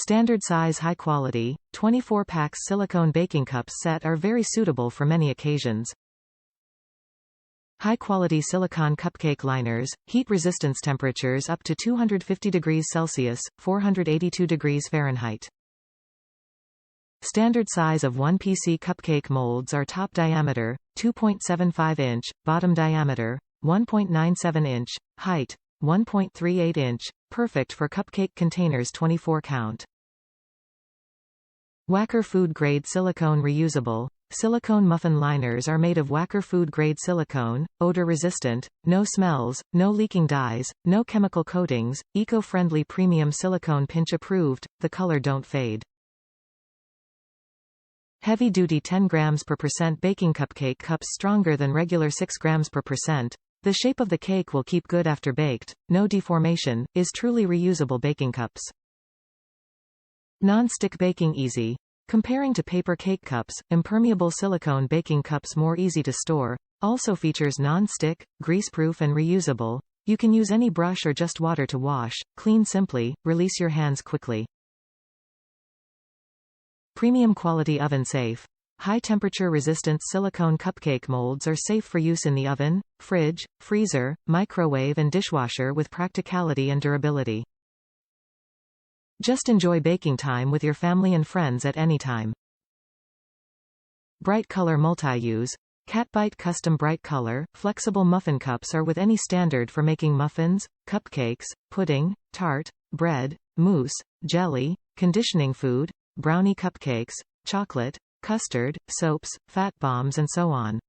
Standard size high quality, 24 packs silicone baking cups set are very suitable for many occasions. High quality silicone cupcake liners, heat resistance temperatures up to 250 degrees Celsius, 482 degrees Fahrenheit. Standard size of 1 PC cupcake molds are top diameter, 2.75 inch, bottom diameter, 1.97 inch, height, 1.38 inch, perfect for cupcake containers 24 count. WACKER food grade silicone reusable. Silicone muffin liners are made of WACKER food grade silicone, odor resistant, no smells, no leaking dyes, no chemical coatings, eco-friendly premium silicone pinch approved, the color don't fade. Heavy-duty 10 grams per percent baking cupcake cups stronger than regular 6 grams per percent. The shape of the cake will keep good after baked, no deformation, is truly reusable baking cups. Non-stick baking easy. Comparing to paper cake cups, impermeable silicone baking cups more easy to store, also features non-stick, grease-proof and reusable. You can use any brush or just water to wash, clean simply, release your hands quickly. Premium quality oven safe. High temperature resistant silicone cupcake molds are safe for use in the oven, fridge, freezer, microwave and dishwasher with practicality and durability. Just enjoy baking time with your family and friends at any time. Bright color multi-use. Katbite custom bright color, flexible muffin cups are with any standard for making muffins, cupcakes, pudding, tart, bread, mousse, jelly, conditioning food, brownie cupcakes, chocolate, custard, soaps, fat bombs and so on.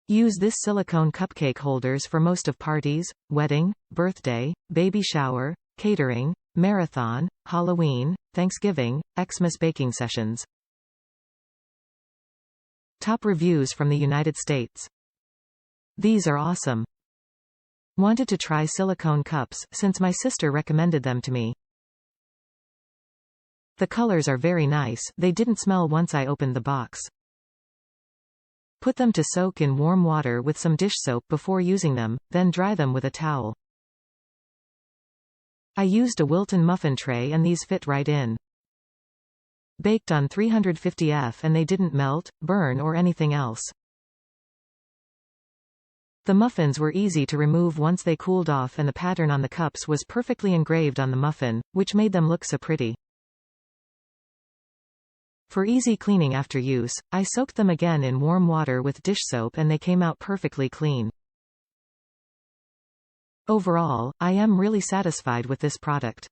Use this silicone cupcake holders for most of parties, wedding, birthday, baby shower, catering, marathon, Halloween, Thanksgiving, Xmas baking sessions. Top reviews from the United States. These are awesome. Wanted to try silicone cups since my sister recommended them to me. The colors are very nice, they didn't smell once I opened the box. Put them to soak in warm water with some dish soap before using them, then dry them with a towel. I used a Wilton muffin tray and these fit right in. Baked on 350 F and they didn't melt, burn or anything else. The muffins were easy to remove once they cooled off and the pattern on the cups was perfectly engraved on the muffin, which made them look so pretty. For easy cleaning after use, I soaked them again in warm water with dish soap and they came out perfectly clean. Overall, I am really satisfied with this product.